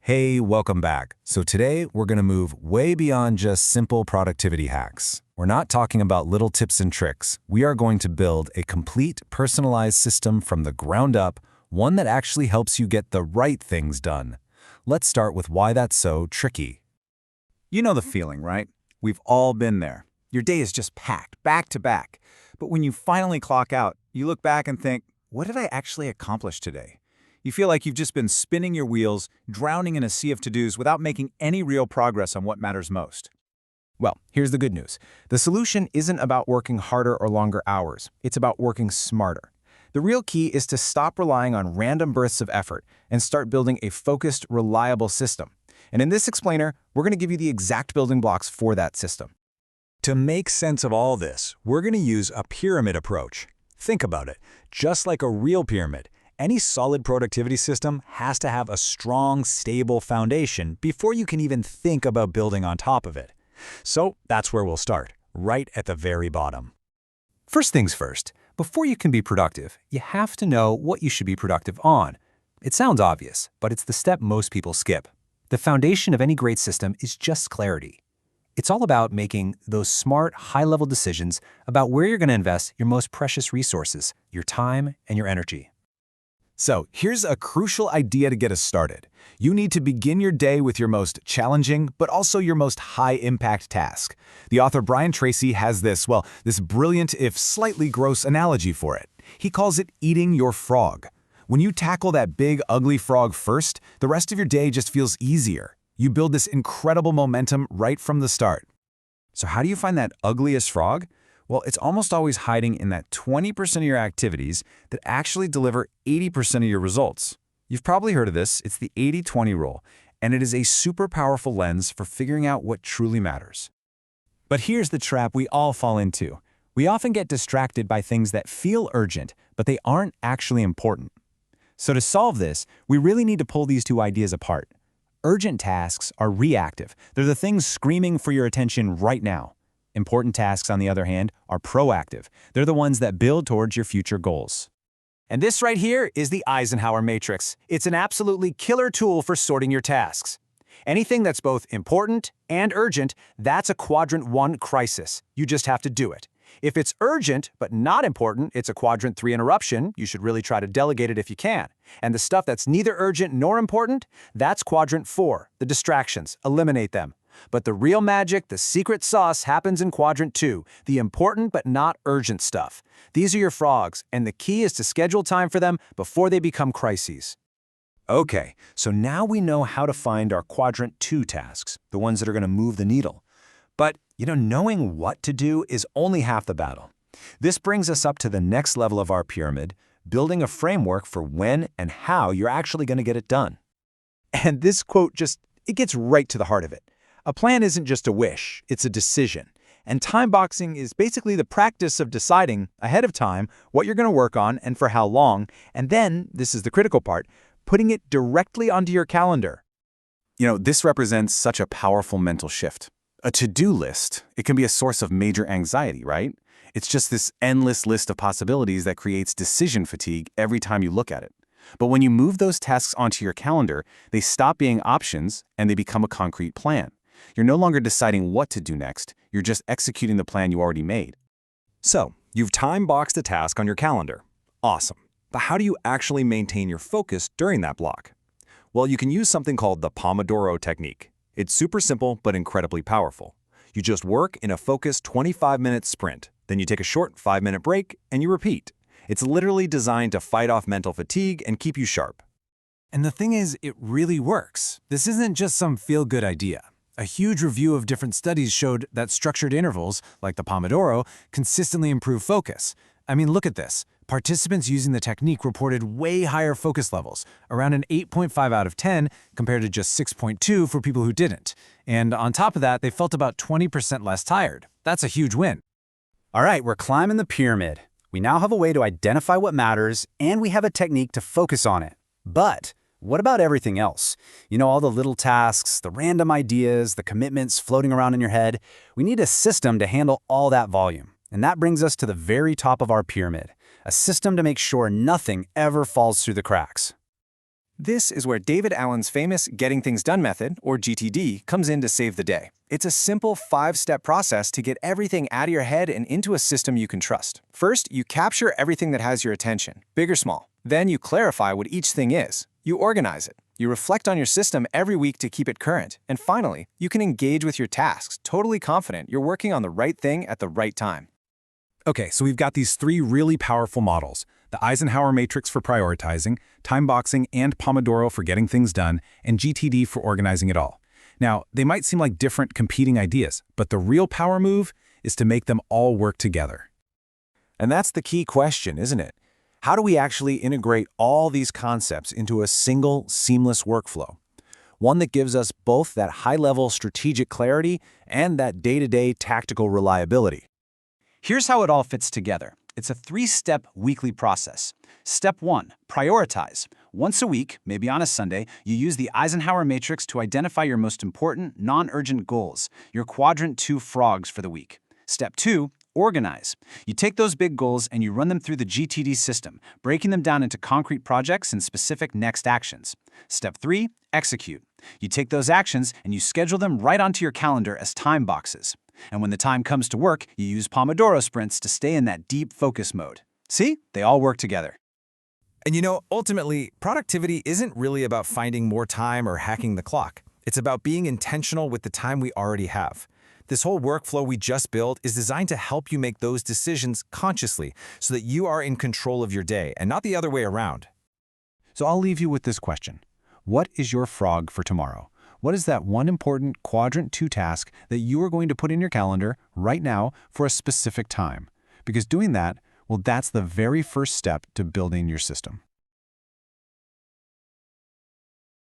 Hey, welcome back. So today we're going to move way beyond just simple productivity hacks. We're not talking about little tips and tricks. We are going to build a complete personalized system from the ground up, one that actually helps you get the right things done. Let's start with why that's so tricky. You know the feeling, right? We've all been there. Your day is just packed, back to back. But when you finally clock out, you look back and think, what did I actually accomplish today? You feel like you've just been spinning your wheels, drowning in a sea of to-dos without making any real progress on what matters most. Well, here's the good news. The solution isn't about working harder or longer hours. It's about working smarter. The real key is to stop relying on random bursts of effort and start building a focused, reliable system. And in this explainer, we're going to give you the exact building blocks for that system. To make sense of all this, we're going to use a pyramid approach. Think about it. Just like a real pyramid, any solid productivity system has to have a strong, stable foundation before you can even think about building on top of it. So that's where we'll start, right at the very bottom. First things first, before you can be productive, you have to know what you should be productive on. It sounds obvious, but it's the step most people skip. The foundation of any great system is just clarity. It's all about making those smart, high-level decisions about where you're going to invest your most precious resources, your time and your energy. So here's a crucial idea to get us started. You need to begin your day with your most challenging, but also your most high-impact task. The author Brian Tracy has this brilliant, if slightly gross analogy for it. He calls it eating your frog. When you tackle that big, ugly frog first, the rest of your day just feels easier. You build this incredible momentum right from the start. So how do you find that ugliest frog? Well, it's almost always hiding in that 20% of your activities that actually deliver 80% of your results. You've probably heard of this. It's the 80-20 rule, and it is a super powerful lens for figuring out what truly matters. But here's the trap we all fall into. We often get distracted by things that feel urgent, but they aren't actually important. So to solve this, we really need to pull these two ideas apart. Urgent tasks are reactive. They're the things screaming for your attention right now. Important tasks, on the other hand, are proactive. They're the ones that build towards your future goals. And this right here is the Eisenhower matrix. It's an absolutely killer tool for sorting your tasks. Anything that's both important and urgent, that's a Quadrant 1 crisis. You just have to do it. If it's urgent but not important, it's a Quadrant 3 interruption. You should really try to delegate it if you can. And the stuff that's neither urgent nor important, that's Quadrant 4, the distractions. Eliminate them. But the real magic, the secret sauce, happens in Quadrant 2, the important but not urgent stuff. These are your frogs, and the key is to schedule time for them before they become crises. Okay, so now we know how to find our Quadrant 2 tasks, the ones that are going to move the needle. But, knowing what to do is only half the battle. This brings us up to the next level of our pyramid, building a framework for when and how you're actually going to get it done. And this quote it gets right to the heart of it. A plan isn't just a wish, it's a decision. And time boxing is basically the practice of deciding ahead of time what you're going to work on and for how long, and then, this is the critical part, putting it directly onto your calendar. This represents such a powerful mental shift. A to-do list, it can be a source of major anxiety, right? It's just this endless list of possibilities that creates decision fatigue every time you look at it. But when you move those tasks onto your calendar, they stop being options and they become a concrete plan. You're no longer deciding what to do next, you're just executing the plan you already made. So, you've time-boxed a task on your calendar. Awesome. But how do you actually maintain your focus during that block? Well, you can use something called the Pomodoro technique. It's super simple but incredibly powerful. You just work in a focused 25-minute sprint, then you take a short 5-minute break, and you repeat. It's literally designed to fight off mental fatigue and keep you sharp. And the thing is, it really works. This isn't just some feel-good idea. A huge review of different studies showed that structured intervals, like the Pomodoro, consistently improve focus. I mean, look at this. Participants using the technique reported way higher focus levels, around an 8.5 out of 10 compared to just 6.2 for people who didn't. And on top of that, they felt about 20% less tired. That's a huge win. All right, we're climbing the pyramid. We now have a way to identify what matters, and we have a technique to focus on it. But what about everything else? All the little tasks, the random ideas, the commitments floating around in your head. We need a system to handle all that volume. And that brings us to the very top of our pyramid, a system to make sure nothing ever falls through the cracks. This is where David Allen's famous Getting Things Done method, or GTD, comes in to save the day. It's a simple 5-step process to get everything out of your head and into a system you can trust. First, you capture everything that has your attention, big or small. Then you clarify what each thing is. You organize it. You reflect on your system every week to keep it current. And finally, you can engage with your tasks, totally confident you're working on the right thing at the right time. Okay, so we've got these 3 really powerful models: the Eisenhower matrix for prioritizing, time boxing and Pomodoro for getting things done, and GTD for organizing it all. Now, they might seem like different competing ideas, but the real power move is to make them all work together. And that's the key question, isn't it? How do we actually integrate all these concepts into a single, seamless workflow? One that gives us both that high-level strategic clarity and that day-to-day tactical reliability. Here's how it all fits together. It's a 3-step weekly process. Step 1, prioritize. Once a week, maybe on a Sunday, you use the Eisenhower matrix to identify your most important, non-urgent goals, your Quadrant 2 frogs for the week. Step 2, organize. You take those big goals and you run them through the GTD system, breaking them down into concrete projects and specific next actions. Step 3, execute. You take those actions and you schedule them right onto your calendar as time boxes. And when the time comes to work, you use Pomodoro sprints to stay in that deep focus mode. See? They all work together. And ultimately, productivity isn't really about finding more time or hacking the clock. It's about being intentional with the time we already have. This whole workflow we just built is designed to help you make those decisions consciously so that you are in control of your day and not the other way around. So I'll leave you with this question. What is your frog for tomorrow? What is that one important Quadrant 2 task that you are going to put in your calendar right now for a specific time? Because doing that, well, that's the very first step to building your system.